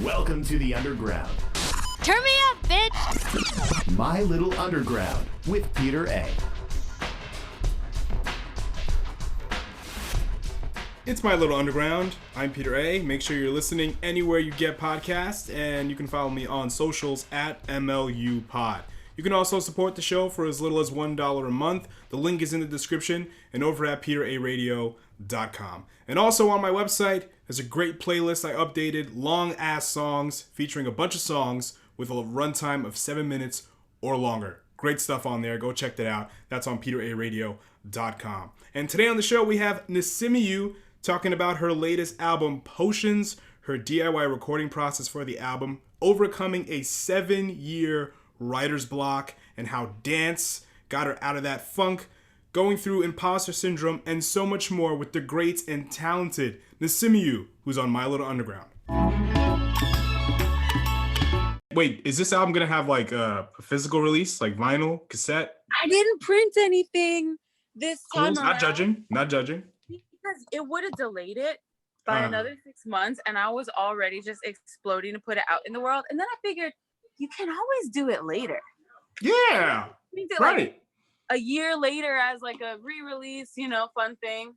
Welcome to the Underground. Turn me up, bitch! My Little Underground with Peter A. It's My Little Underground. I'm Peter A. Make sure you're listening anywhere you get podcasts, and you can follow me on socials at MLUpod. You can also support the show for as little as $1 a month. The link is in the description and over at peteraradio.com. And also on my website, there's a great playlist I updated, long-ass songs featuring a bunch of songs with a runtime of 7 minutes or longer. Great stuff on there. Go check that out. That's on peteraradio.com. And today on the show, we have Nasimiyu talking about her latest album, Potions, her DIY recording process for the album, overcoming a 7-year writer's block, and how dance got her out of that funk, going through imposter syndrome, and so much more with the great and talented Nasimiyu, who's on My Little Underground. Wait, is this album gonna have like a physical release, like vinyl, cassette? I didn't print anything this time Cool. around. Not judging. Because it would have delayed it by another 6 months, and I was already just exploding to put it out in the world. And then I figured, you can always do it later. Yeah, right. Like a year later as like a re-release, fun thing.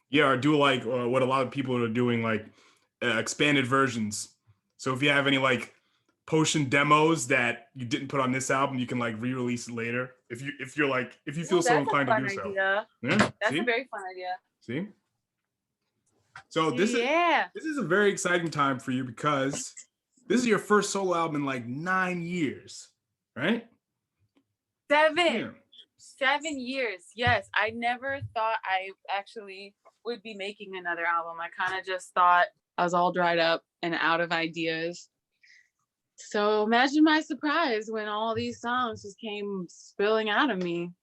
Yeah, or do like what a lot of people are doing, like expanded versions. So if you have any like potion demos that you didn't put on this album, you can like re-release it later. If you feel so inclined to do so. Yeah, that's a very fun idea. See? So this is a very exciting time for you because this is your first solo album in like 9 years, right? 7. Yeah. 7 years. Yes. I never thought I actually would be making another album. I kind of just thought I was all dried up and out of ideas. So imagine my surprise when all these songs just came spilling out of me.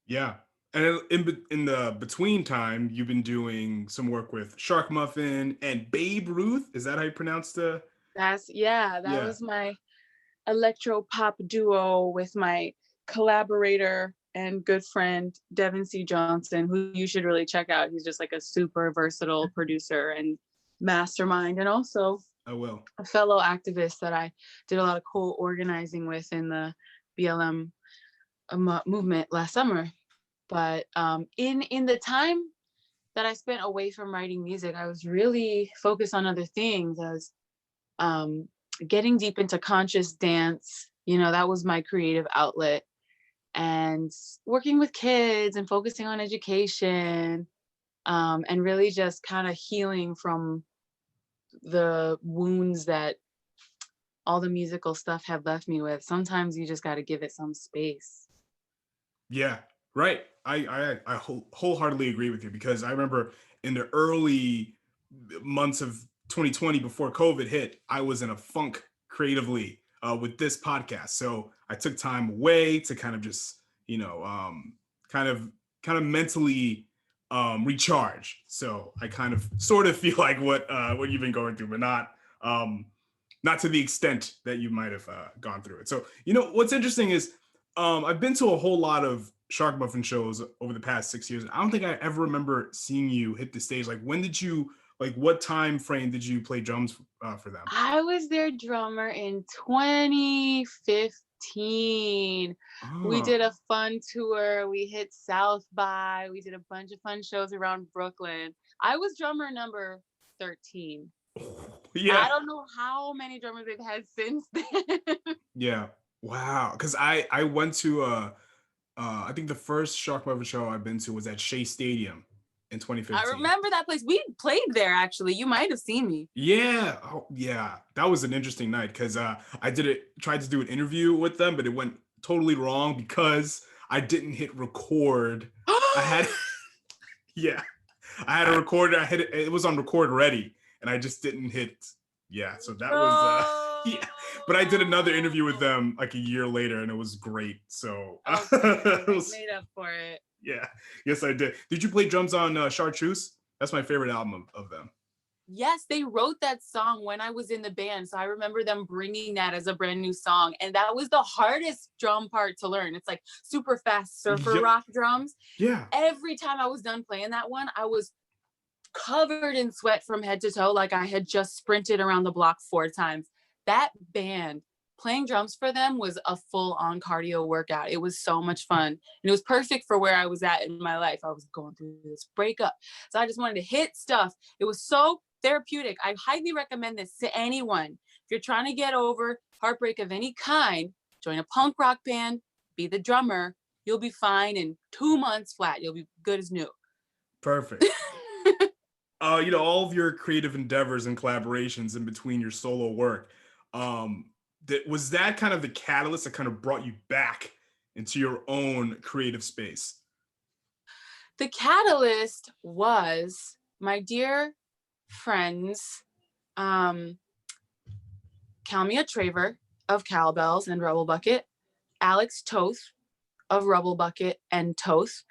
Yeah. And in the between time, you've been doing some work with Shark Muffin and Babe Ruth. Is that how you pronounce the? That was my electro pop duo with my collaborator and good friend Devin C. Johnson, who you should really check out. He's just like a super versatile producer and mastermind, and also I will. a fellow activist that I did a lot of co-organizing with in the BLM movement last summer. But in the time that I spent away from writing music, I was really focused on other things. I was getting deep into conscious dance. That was my creative outlet, and working with kids and focusing on education, and really just kind of healing from the wounds that all the musical stuff have left me with. Sometimes you just got to give it some space. Yeah, right. I wholeheartedly agree with you, because I remember in the early months of 2020 before COVID hit, I was in a funk creatively with this podcast. So I took time away to kind of just, kind of mentally recharge. So I kind of sort of feel like what you've been going through, but not to the extent that you might have gone through it. So, what's interesting is I've been to a whole lot of Shark Muffin shows over the past 6 years. I don't think I ever remember seeing you hit the stage. Like, when did you, what time frame did you play drums for them? I was their drummer in 2015. We did a fun tour. We hit South by. We did a bunch of fun shows around Brooklyn. I was drummer number 13. Yeah. I don't know how many drummers they've had since then. Yeah. Wow. Because I went to I think the first Shark Muffin show I've been to was at Shea Stadium in 2015. I remember that place. We played there, actually. You might have seen me. Yeah. Oh, yeah. That was an interesting night because I tried to do an interview with them, but it went totally wrong because I didn't hit record. I had a recorder. It was on record ready, and I just didn't hit. Yeah. So that was yeah. But I did another interview with them like a year later, and it was great. So it was, made up for it. Yeah. Yes, I did. Did you play drums on Chartreuse? That's my favorite album of them. Yes, they wrote that song when I was in the band. So I remember them bringing that as a brand new song. And that was the hardest drum part to learn. It's like super fast surfer rock drums. Yeah. Every time I was done playing that one, I was covered in sweat from head to toe, like I had just sprinted around the block 4 times. That band, playing drums for them was a full-on cardio workout. It was so much fun. And it was perfect for where I was at in my life. I was going through this breakup. So I just wanted to hit stuff. It was so therapeutic. I highly recommend this to anyone. If you're trying to get over heartbreak of any kind, join a punk rock band, be the drummer. You'll be fine in 2 months flat. You'll be good as new. Perfect. All of your creative endeavors and collaborations in between your solo work, was that kind of the catalyst that kind of brought you back into your own creative space? The catalyst was my dear friends, Kalmia Traver of Cowbells and Rubble Bucket, Alex Toth of Rubble Bucket and Toth.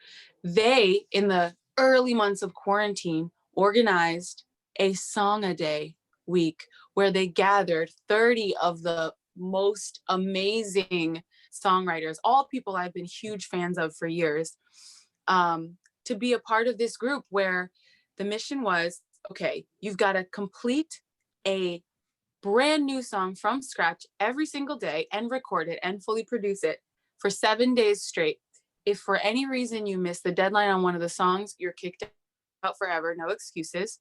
They, in the early months of quarantine, organized a song a day week where they gathered 30 of the most amazing songwriters, all people I've been huge fans of for years, to be a part of this group where the mission was, okay, you've got to complete a brand new song from scratch every single day and record it and fully produce it for 7 days straight. If for any reason you miss the deadline on one of the songs, you're kicked out forever, no excuses.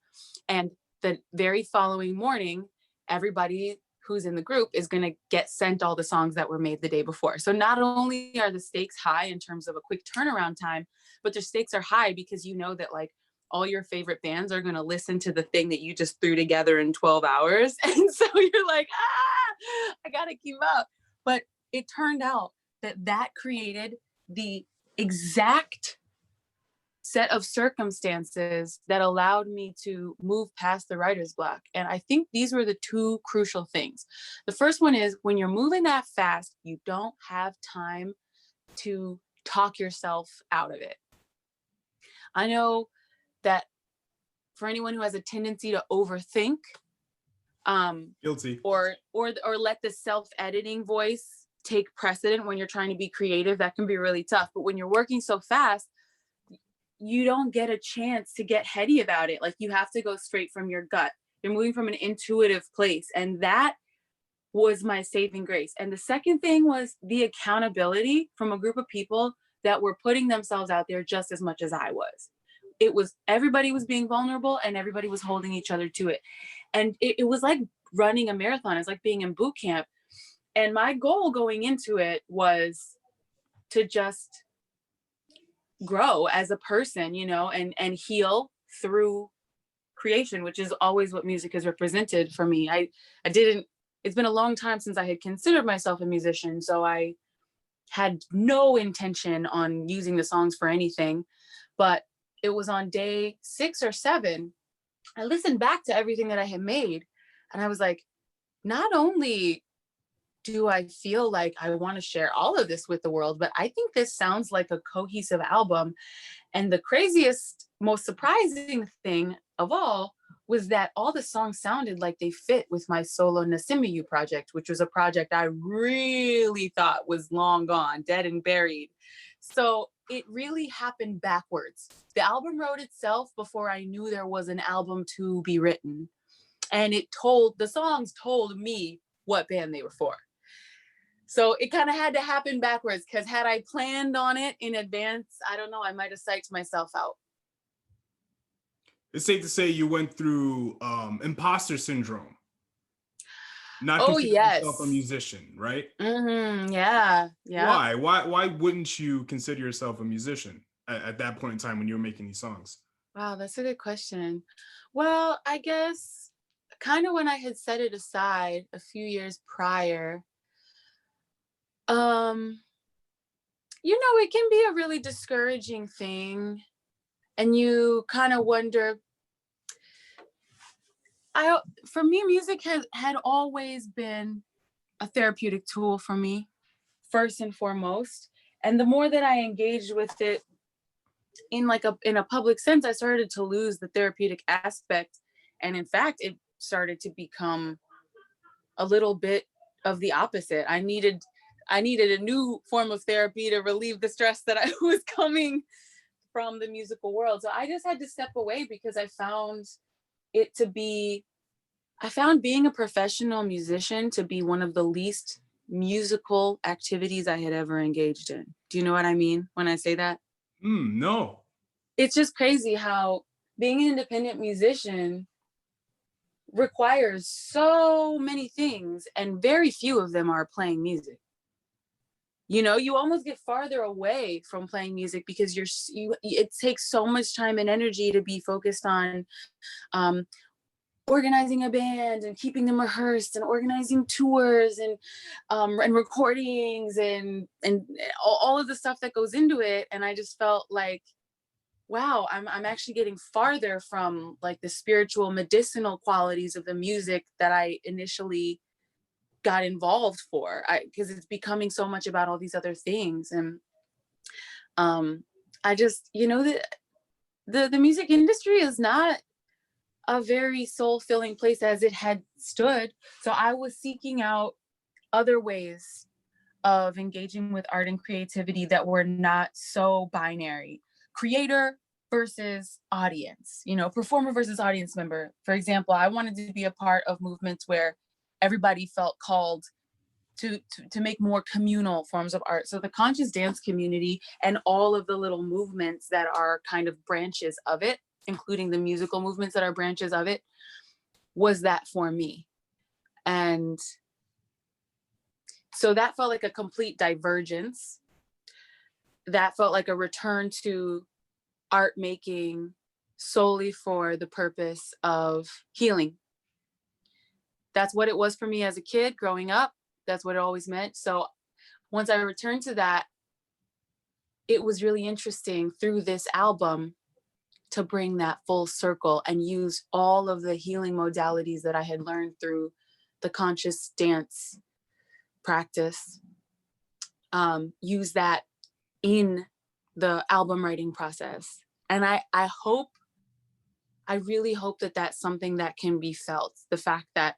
And the very following morning, everybody who's in the group is going to get sent all the songs that were made the day before. So not only are the stakes high in terms of a quick turnaround time, but the stakes are high because you know that like all your favorite bands are going to listen to the thing that you just threw together in 12 hours. And so you're like, I got to keep up. But it turned out that created the exact set of circumstances that allowed me to move past the writer's block. And I think these were the 2 crucial things. The first one is when you're moving that fast, you don't have time to talk yourself out of it. I know that for anyone who has a tendency to overthink, guilty, or let the self-editing voice take precedent when you're trying to be creative, that can be really tough. But when you're working so fast, you don't get a chance to get heady about it. Like you have to go straight from your gut. You're moving from an intuitive place. And that was my saving grace. And the second thing was the accountability from a group of people that were putting themselves out there just as much as I was. It was, everybody was being vulnerable and everybody was holding each other to it. And it was like running a marathon. It's like being in boot camp. And my goal going into it was to just grow as a person, and heal through creation, which is always what music has represented for me. It's been a long time since I had considered myself a musician, so I had no intention on using the songs for anything. But it was on day 6 or 7, I listened back to everything that I had made, and I was like, not only do I feel like I want to share all of this with the world, but I think this sounds like a cohesive album. And the craziest, most surprising thing of all was that all the songs sounded like they fit with my solo Nasimiyu project, which was a project I really thought was long gone, dead and buried. So it really happened backwards. The album wrote itself before I knew there was an album to be written. And the songs told me what band they were for. So it kind of had to happen backwards, because had I planned on it in advance, I don't know, I might have psyched myself out. It's safe to say you went through imposter syndrome. Not considering yourself a musician, right? Mm-hmm. Yeah. Why wouldn't you consider yourself a musician at that point in time when you were making these songs? Wow, that's a good question. Well, I guess kind of when I had set it aside a few years prior, it can be a really discouraging thing. And you kind of wonder, for me, music had always been a therapeutic tool for me, first and foremost. And the more that I engaged with it in a public sense, I started to lose the therapeutic aspect. And in fact, it started to become a little bit of the opposite. I needed a new form of therapy to relieve the stress that I was coming from the musical world. So I just had to step away because I found being a professional musician to be one of the least musical activities I had ever engaged in. Do you know what I mean when I say that? No. It's just crazy how being an independent musician requires so many things, and very few of them are playing music. You know, you almost get farther away from playing music because it takes so much time and energy to be focused on organizing a band and keeping them rehearsed and organizing tours and recordings and all of the stuff that goes into it. And I just felt like, wow, I'm actually getting farther from like the spiritual medicinal qualities of the music that I initially got involved for, because it's becoming so much about all these other things. And I just, the music industry is not a very soul-filling place as it had stood. So I was seeking out other ways of engaging with art and creativity that were not so binary. Creator versus audience, performer versus audience member. For example, I wanted to be a part of movements where everybody felt called to make more communal forms of art. So the conscious dance community and all of the little movements that are kind of branches of it, including the musical movements that are branches of it, was that for me. And so that felt like a complete divergence. That felt like a return to art making solely for the purpose of healing. That's what it was for me as a kid growing up. That's what it always meant. So once I returned to that, it was really interesting through this album to bring that full circle and use all of the healing modalities that I had learned through the conscious dance practice, use that in the album writing process. And I really hope that that's something that can be felt. The fact that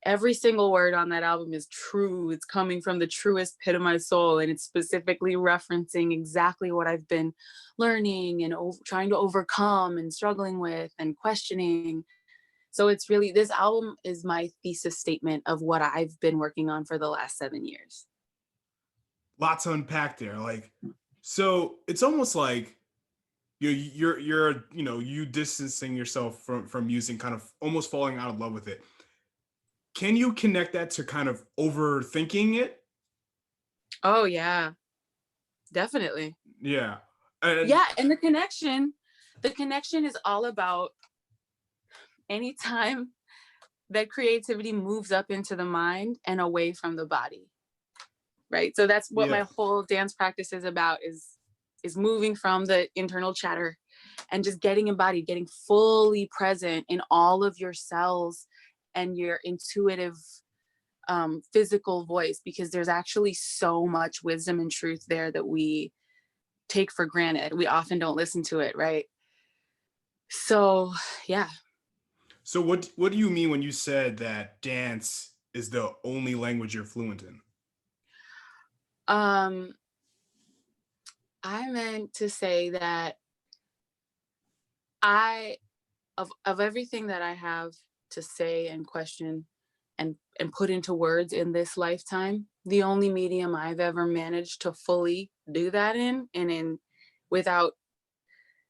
every single word on that album is true. It's coming from the truest pit of my soul. And it's specifically referencing exactly what I've been learning and trying to overcome and struggling with and questioning. So it's really, this album is my thesis statement of what I've been working on for the last 7 years. Lots to unpack there. So it's almost like you're you distancing yourself from music, kind of almost falling out of love with it. Can you connect that to kind of overthinking it? Oh yeah, definitely. Yeah. And the connection is all about anytime that creativity moves up into the mind and away from the body. Right. So that's what my whole dance practice is about, is moving from the internal chatter and just getting embodied, getting fully present in all of your cells and your intuitive physical voice, because there's actually so much wisdom and truth there that we take for granted. We often don't listen to it, right? So, yeah. So what do you mean when you said that dance is the only language you're fluent in? I meant to say that of everything that I have to say and question and put into words in this lifetime, the only medium I've ever managed to fully do that in without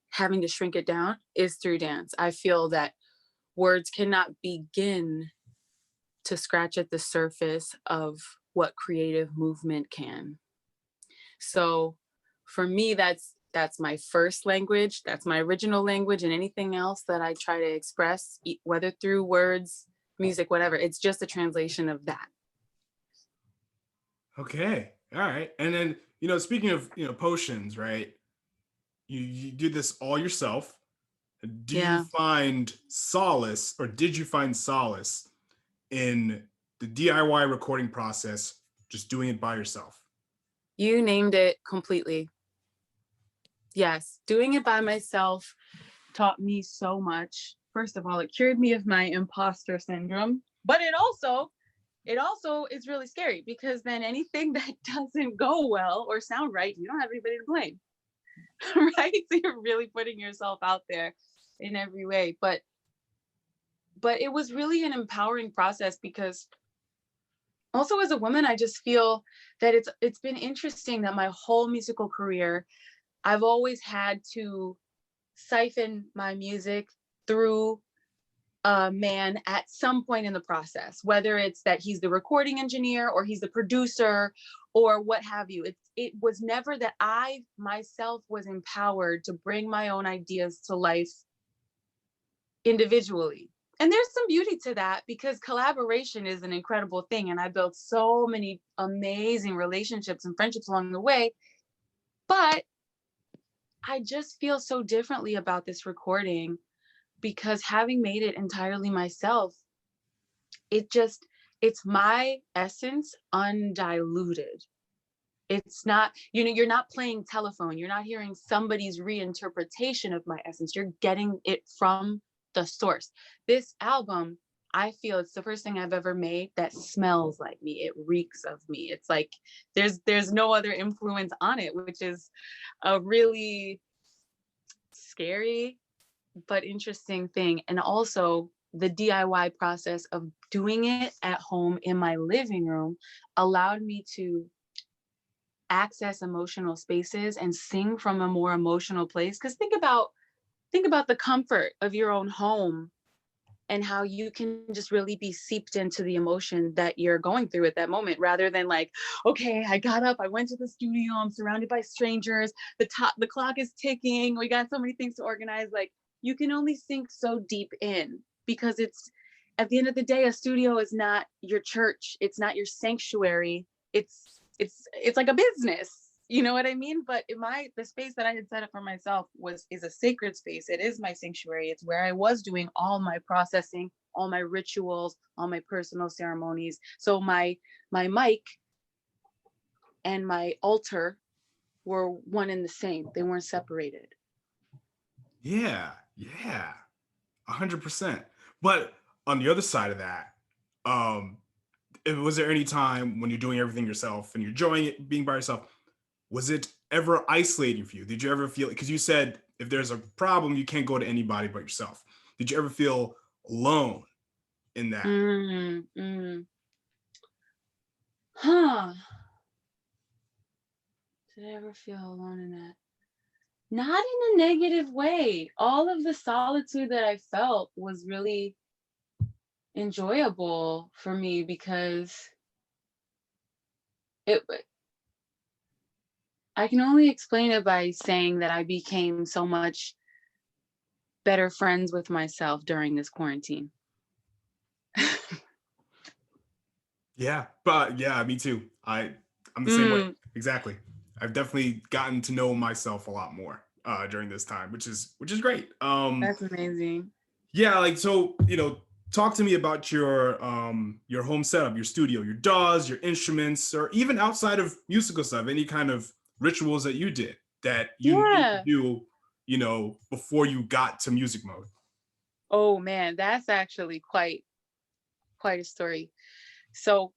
having to shrink it down is through dance. I feel that words cannot begin to scratch at the surface of what creative movement can. So for me, that's my first language. That's my original language, and anything else that I try to express, whether through words, music, whatever, it's just a translation of that. Okay. All right. And then, speaking of, potions, right? You do this all yourself. Do you find solace, or did you find solace in the DIY recording process, just doing it by yourself? You named it completely. Yes, doing it by myself taught me so much. First of all, it cured me of my imposter syndrome, but it also is really scary, because then anything that doesn't go well or sound right, you don't have anybody to blame. right? So you're really putting yourself out there in every way. But it was really an empowering process, because also as a woman, I just feel that it's been interesting that my whole musical career, I've always had to siphon my music through a man at some point in the process, whether it's that he's the recording engineer or he's the producer or what have you. It was never that I myself was empowered to bring my own ideas to life individually. And there's some beauty to that, because collaboration is an incredible thing. And I built so many amazing relationships and friendships along the way. But I just feel so differently about this recording, because having made it entirely myself, it's my essence undiluted. It's not, you're not playing telephone. You're not hearing somebody's reinterpretation of my essence. You're getting it from the source. This album, I feel it's the first thing I've ever made that smells like me. It reeks of me. It's like there's no other influence on it, which is a really scary but interesting thing. And also the DIY process of doing it at home in my living room allowed me to access emotional spaces and sing from a more emotional place. Because think about the comfort of your own home and how you can just really be seeped into the emotion that you're going through at that moment, rather than like, okay, I got up, I went to the studio, I'm surrounded by strangers, the clock is ticking, we got so many things to organize. Like, you can only sink so deep in, because it's, at the end of the day, a studio is not your church, it's not your sanctuary, it's like a business. You know what I mean? But the space that I had set up for myself is a sacred space. It is my sanctuary. It's where I was doing all my processing, all my rituals, all my personal ceremonies. So my mic and my altar were one and the same. They weren't separated. Yeah, 100%. But on the other side of that, was there any time when you're doing everything yourself and you're enjoying it, being by yourself, was it ever isolating for you? Did you ever feel, because you said if there's a problem, you can't go to anybody but yourself. Did you ever feel alone in that? Huh. Did I ever feel alone in that? Not in a negative way. All of the solitude that I felt was really enjoyable for me, because I can only explain it by saying that I became so much better friends with myself during this quarantine. Yeah, but yeah, me too. I'm the same way. Exactly. I've definitely gotten to know myself a lot more during this time, which is great. That's amazing. Yeah, like, so, talk to me about your home setup, your studio, your DAWs, your instruments, or even outside of musical stuff, any kind of rituals that you did that you need to do, before you got to music mode. Oh man, that's actually quite a story. So,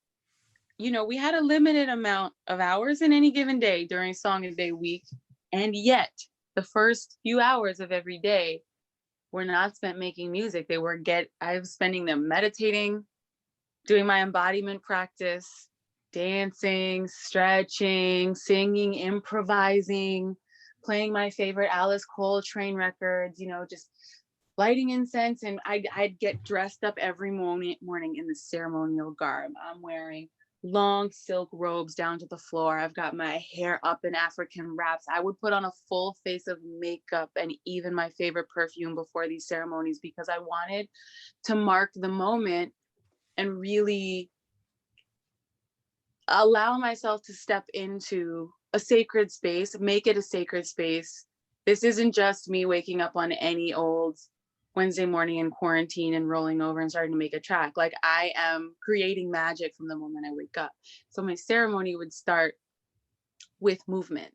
we had a limited amount of hours in any given day during Song a Day week, and yet the first few hours of every day were not spent making music. I was spending them meditating, doing my embodiment practice, dancing, stretching, singing, improvising, playing my favorite Alice Coltrane records, just lighting incense. And I'd get dressed up every morning in the ceremonial garb. I'm wearing long silk robes down to the floor. I've got my hair up in African wraps. I would put on a full face of makeup and even my favorite perfume before these ceremonies, because I wanted to mark the moment and really allow myself to step into a sacred space, make it a sacred space. This isn't just me waking up on any old Wednesday morning in quarantine and rolling over and starting to make a track. Like, I am creating magic from the moment I wake up. So my ceremony would start with movement.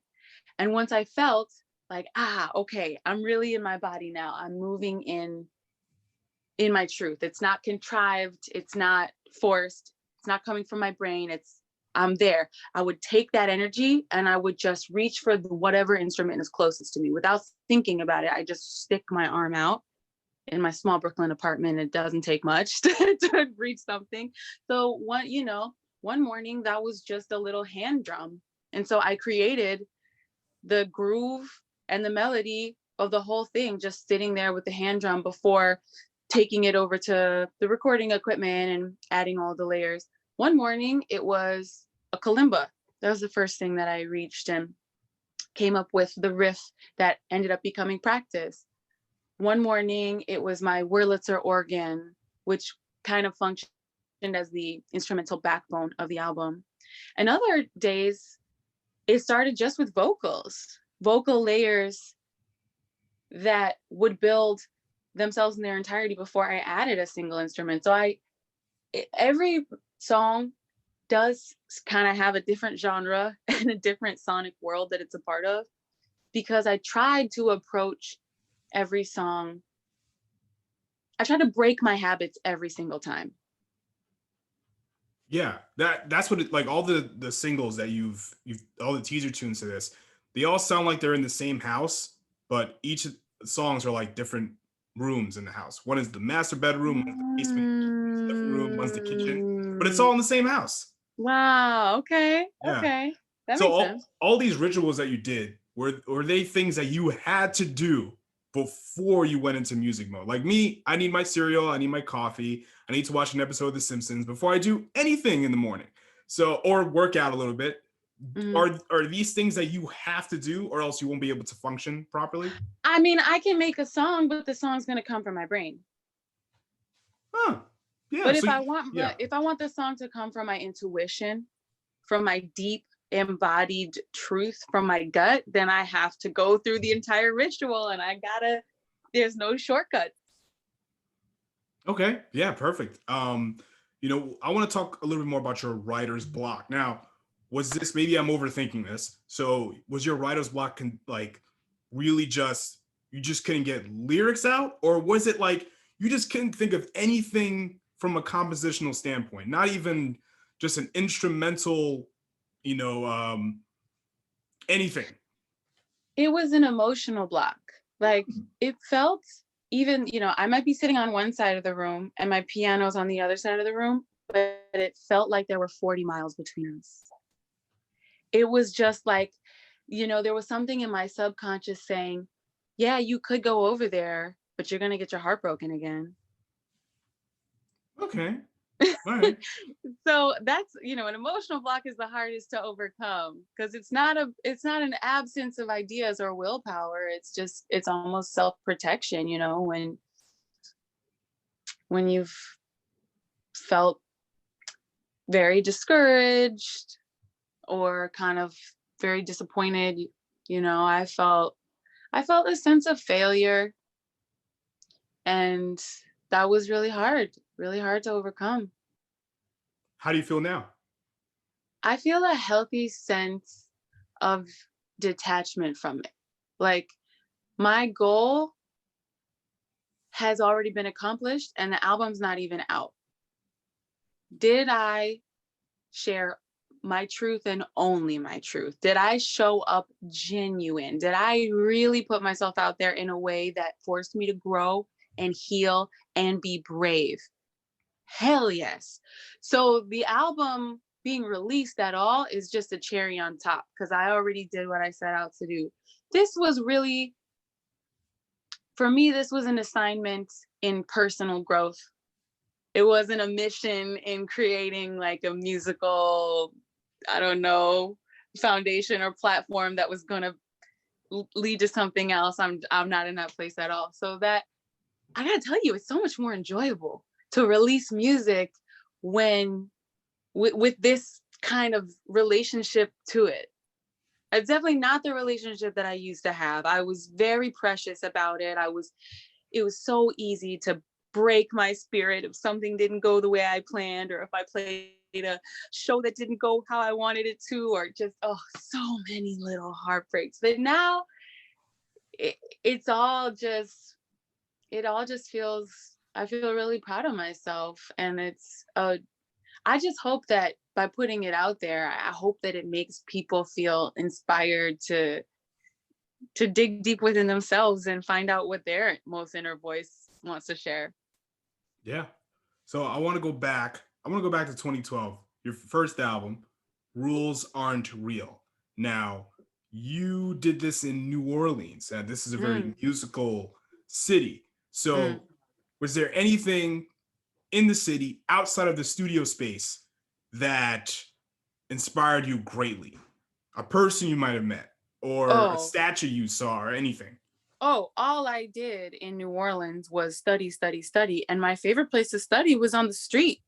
And once I felt like, okay, I'm really in my body now. I'm moving in my truth. It's not contrived. It's not forced. It's not coming from my brain. It's I'm there. I would take that energy and I would just reach for whatever instrument is closest to me without thinking about it. I just stick my arm out. In my small Brooklyn apartment, it doesn't take much to reach something. So one morning that was just a little hand drum. And so I created the groove and the melody of the whole thing, just sitting there with the hand drum before taking it over to the recording equipment and adding all the layers. One morning it was a kalimba. That was the first thing that I reached and came up with the riff that ended up becoming Practice. One morning it was my Wurlitzer organ, which kind of functioned as the instrumental backbone of the album. And other days it started just with vocal layers that would build themselves in their entirety before I added a single instrument. So every song does kind of have a different genre and a different sonic world that it's a part of, because I tried to approach every song. I tried to break my habits every single time. Yeah, that's what it, like all the singles that you've all the teaser tunes to this, they all sound like they're in the same house, but each of the songs are like different rooms in the house. One is the master bedroom, one's the basement, one's the living room, one's the kitchen, but it's all in the same house. Wow. Okay. Yeah. Okay. That So makes sense. all these rituals that you did, were they things that you had to do before you went into music mode? Like me, I need my cereal, I need my coffee, I need to watch an episode of The Simpsons before I do anything in the morning. So, or work out a little bit. Mhm. Are these things that you have to do, or else you won't be able to function properly? I mean, I can make a song, but the song's gonna come from my brain. Huh. Yeah. But So but if I want the song to come from my intuition, from my deep embodied truth, from my gut, then I have to go through the entire ritual, and there's no shortcuts. okay. Yeah. Perfect. I want to talk a little bit more about your writer's block. Now, was this, maybe I'm overthinking this? So, was your writer's block like really just, you just couldn't get lyrics out, or was it like you just couldn't think of anything from a compositional standpoint, not even just an instrumental, you know, anything? It was an emotional block. Like, it felt, even, I might be sitting on one side of the room and my piano's on the other side of the room, but it felt like there were 40 miles between us. It was just like, there was something in my subconscious saying, yeah, you could go over there, but you're going to get your heart broken again. Okay. All right. So that's, an emotional block is the hardest to overcome, because it's not an absence of ideas or willpower. It's almost self-protection, when you've felt very discouraged or kind of very disappointed. I felt a sense of failure, and that was really hard to overcome. How do you feel now? I feel a healthy sense of detachment from it. Like, my goal has already been accomplished and the album's not even out. Did I share my truth and only my truth? Did I show up genuine? Did I really put myself out there in a way that forced me to grow and heal and be brave? Hell yes. So the album being released at all is just a cherry on top, because I already did what I set out to do. This was really, for me, this was an assignment in personal growth. It wasn't a mission in creating like a musical, I don't know, foundation or platform that was going to lead to something else. I'm not in that place at all. So that, I gotta tell you, it's so much more enjoyable to release music when with this kind of relationship to it. It's definitely not the relationship that I used to have. I was very precious about it. It was so easy to break my spirit if something didn't go the way I planned, or if I played a show that didn't go how I wanted it to, or just, so many little heartbreaks. But now it all just feels, I feel really proud of myself. And I just hope that by putting it out there, I hope that it makes people feel inspired to dig deep within themselves and find out what their most inner voice wants to share. Yeah. So I want to go back. I want to go back to 2012. Your first album, Rules Aren't Real. Now, you did this in New Orleans, and this is a very Mm, musical city. mm. So, was there anything in the city outside of the studio space that inspired you greatly? A person you might have met, or a Oh, statue you saw, or anything? oh, all I did in New Orleans was study, study, study. And my favorite place to study was on the street.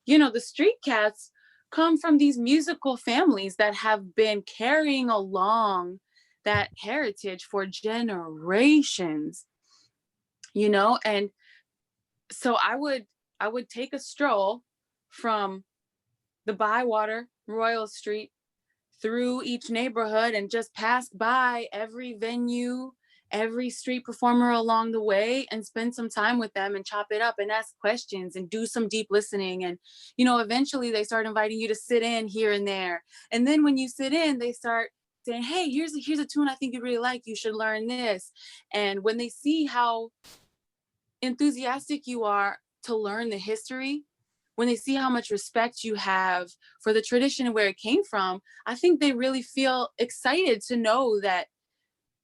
You know, the street cats come from these musical families that have been carrying along that heritage for generations, you know, and so I would take a stroll from the Bywater, Royal Street, through each neighborhood and just pass by every venue, every street performer along the way and spend some time with them and chop it up and ask questions and do some deep listening. And, you know, eventually they start inviting you to sit in here and there. And then when you sit in, they start saying, hey, here's a tune I think you really like. You should learn this. And when they see how enthusiastic you are to learn the history, when they see how much respect you have for the tradition and where it came from, I think they really feel excited to know that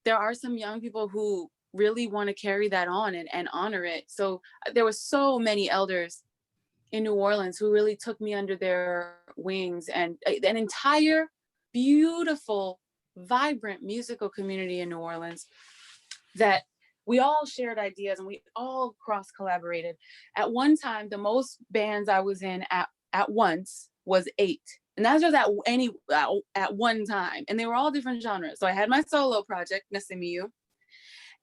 there are some young people who really want to carry that on and honor it. So there were so many elders in New Orleans who really took me under their wings, and an entire beautiful, vibrant musical community in New Orleans that we all shared ideas and we all cross collaborated. At one time, the most bands I was in at once was 8. And that's just at one time. And they were all different genres. So I had my solo project, Nasimiyu.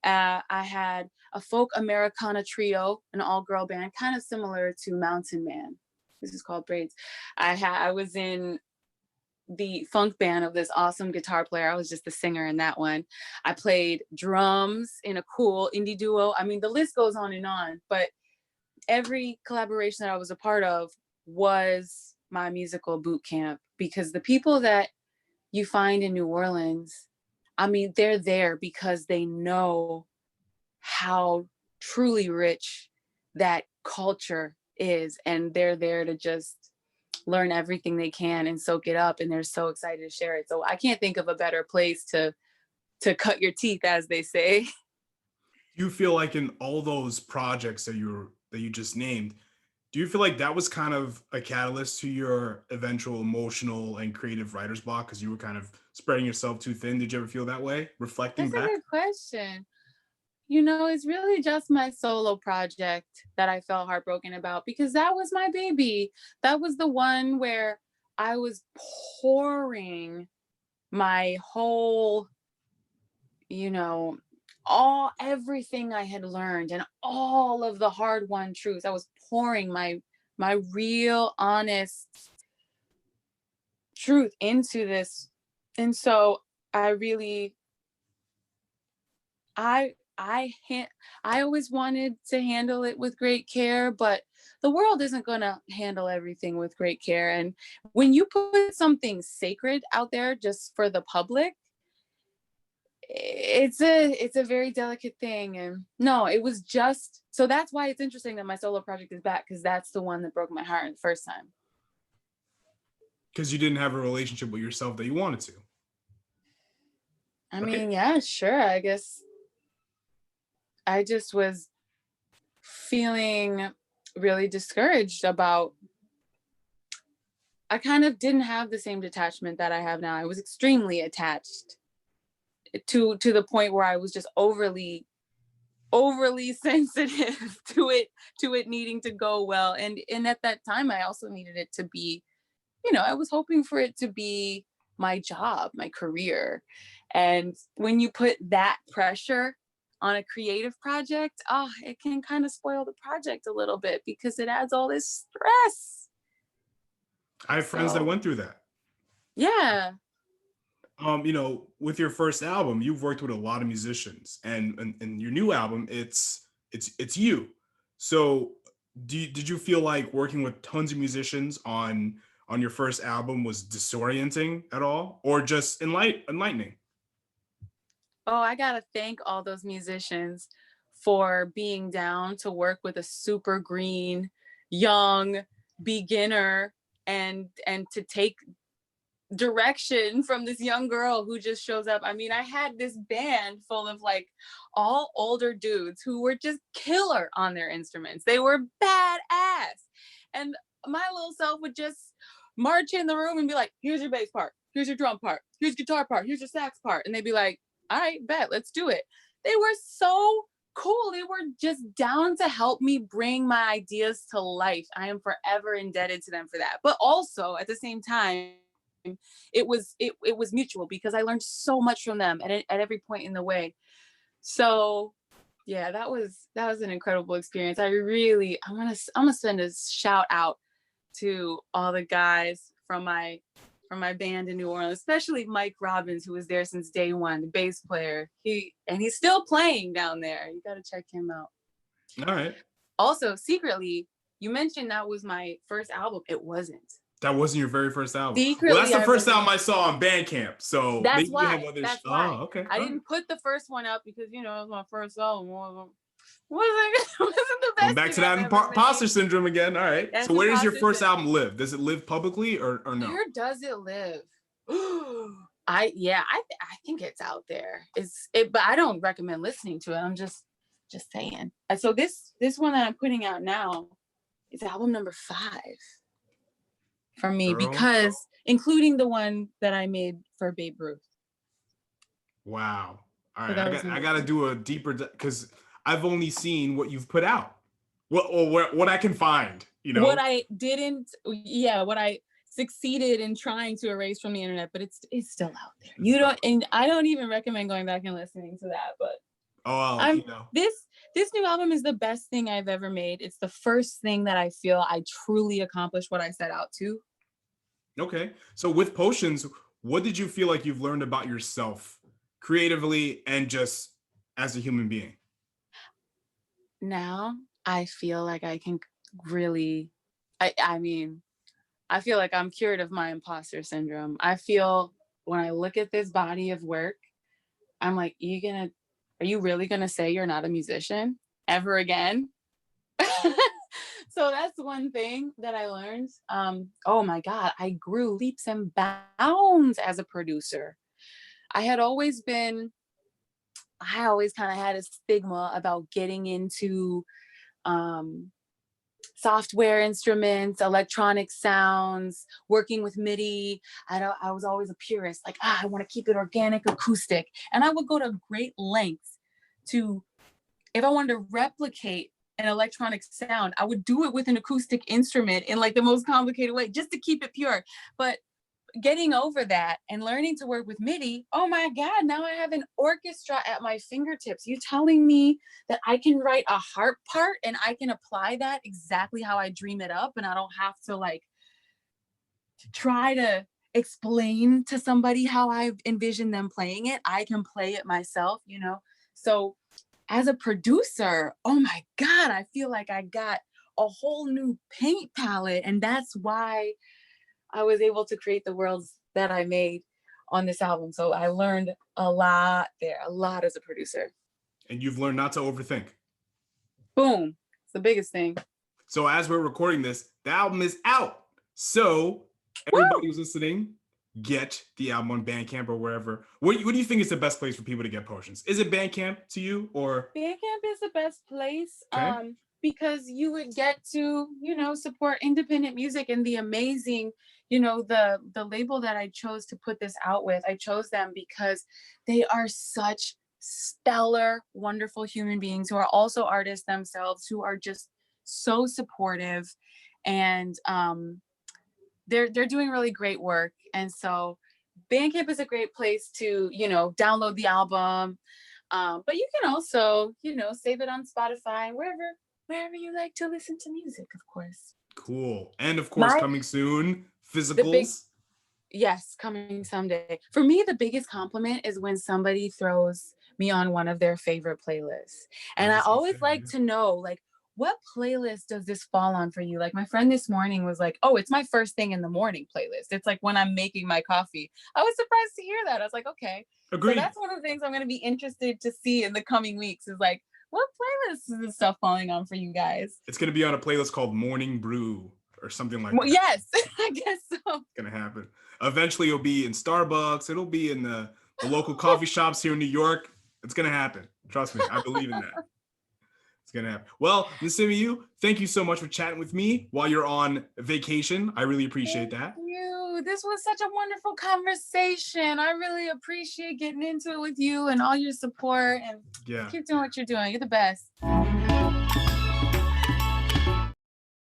I had a folk Americana trio, an all-girl band, kind of similar to Mountain Man. This is called Braids. I was in the funk band of this awesome guitar player. I was just the singer in that one. I played drums in a cool indie duo. I mean, the list goes on, but every collaboration that I was a part of was my musical boot camp, because the people that you find in New Orleans, I mean, they're there because they know how truly rich that culture is, and they're there to just learn everything they can and soak it up, and they're so excited to share it. So I can't think of a better place to cut your teeth, as they say. Do you feel like in all those projects that you just named, do you feel like that was kind of a catalyst to your eventual emotional and creative writer's block because you were kind of spreading yourself too thin? Did you ever feel that way, reflecting That's a back? good question. You know, it's really just my solo project that I felt heartbroken about, because that was my baby. That was the one where I was pouring my whole, you know, everything I had learned and all of the hard won truths. I was pouring my real honest truth into this. And so I really I I ha- I always wanted to handle it with great care, but the world isn't going to handle everything with great care. And when you put something sacred out there just for the public, it's a very delicate thing. And no, it was just, so that's why it's interesting that my solo project is back, because that's the one that broke my heart the first time. Because you didn't have a relationship with yourself that you wanted to. I Right? mean, yeah, sure. I guess I just was feeling really discouraged about, I kind of didn't have the same detachment that I have now. I was extremely attached to the point where I was just overly sensitive to it needing to go well. And at that time I also needed it to be, I was hoping for it to be my job, my career. And when you put that pressure on a creative project, it can kind of spoil the project a little bit because it adds all this stress. I have friends that So went through that. yeah. With your first album, you've worked with a lot of musicians, and your new album, it's you. So did you feel like working with tons of musicians on your first album was disorienting at all, or just enlightening? Oh, I gotta thank all those musicians for being down to work with a super green, young beginner and to take direction from this young girl who just shows up. I mean, I had this band full of like all older dudes who were just killer on their instruments. They were badass. And my little self would just march in the room and be like, here's your bass part, here's your drum part, here's your guitar part, here's your sax part. And they'd be like, all right, bet, let's do it. They were so cool. They were just down to help me bring my ideas to life. I am forever indebted to them for that. But also at the same time, it was mutual because I learned so much from them at every point in the way. So yeah, that was an incredible experience. I'm gonna send a shout out to all the guys from my band in New Orleans, especially Mike Robbins, who was there since day one, the bass player. He's still playing down there. You got to check him out. All right. Also, secretly, you mentioned that was my first album. It wasn't. That wasn't your very first album. Secretly, well, that's the first album I saw on Bandcamp. So that's maybe why. you have others. That's why. Oh, okay. I didn't put the first one up because it was my first album. Wasn't the best. Going back to that imposter syndrome again. All right. That's so where does your first syndrome. album live? Does it live publicly or no? Where does it live? I think it's out there. But I don't recommend listening to it. I'm just saying. And so this one that I'm putting out now is album number 5 for me, because including the one that I made for Babe Ruth. Wow. All right. I got to do a deeper, because I've only seen what you've put out. What I can find, you know. What I succeeded in trying to erase from the internet, but it's still out there. And I don't even recommend going back and listening to that, but this new album is the best thing I've ever made. It's the first thing that I feel I truly accomplished what I set out to. Okay. So with Potions, what did you feel like you've learned about yourself creatively and just as a human being? Now I feel like I can really, I feel like I'm cured of my imposter syndrome. I feel when I look at this body of work, I'm like, are you really gonna say you're not a musician ever again? So that's one thing that I learned. Oh my God, I grew leaps and bounds as a producer. I always kind of had a stigma about getting into software instruments, electronic sounds, working with MIDI. I was always a purist, like, I want to keep it organic, acoustic. And I would go to great lengths to, if I wanted to replicate an electronic sound, I would do it with an acoustic instrument in like the most complicated way, just to keep it pure. But getting over that and learning to work with MIDI, oh my God, now I have an orchestra at my fingertips. You telling me that I can write a harp part and I can apply that exactly how I dream it up, and I don't have to like try to explain to somebody how I envision them playing it. I can play it myself, So as a producer, oh my God, I feel like I got a whole new paint palette, and that's why I was able to create the worlds that I made on this album. So I learned a lot there, a lot as a producer. And you've learned not to overthink. Boom. It's the biggest thing. So as we're recording this, the album is out. So everybody who's listening, get the album on Bandcamp or wherever. What do you think is the best place for people to get Potions? Is it Bandcamp to you, or? Bandcamp is the best place. Okay. Because you would get to, support independent music and the amazing, the label that I chose to put this out with. I chose them because they are such stellar, wonderful human beings who are also artists themselves, who are just so supportive, and they're doing really great work. And so Bandcamp is a great place to, download the album. But you can also, save it on Spotify, wherever you like to listen to music, of course. Cool. And of course, coming soon, physicals. Yes, coming someday. For me, the biggest compliment is when somebody throws me on one of their favorite playlists. And I always like to know, like, what playlist does this fall on for you? Like my friend this morning was like, oh, it's my first thing in the morning playlist. It's like when I'm making my coffee. I was surprised to hear that. I was like, okay. Agreed. So that's one of the things I'm going to be interested to see in the coming weeks is like, what playlist is this stuff falling on for you guys? It's going to be on a playlist called Morning Brew or something like that. Yes, I guess so. It's going to happen. Eventually it'll be in Starbucks. It'll be in the local coffee shops here in New York. It's going to happen. Trust me. I believe in that. It's going to happen. Well, Nasimiyu, thank you so much for chatting with me while you're on vacation. I really appreciate that. Thank you. This was such a wonderful conversation. I really appreciate getting into it with you and all your support. And keep doing what you're doing. You're the best.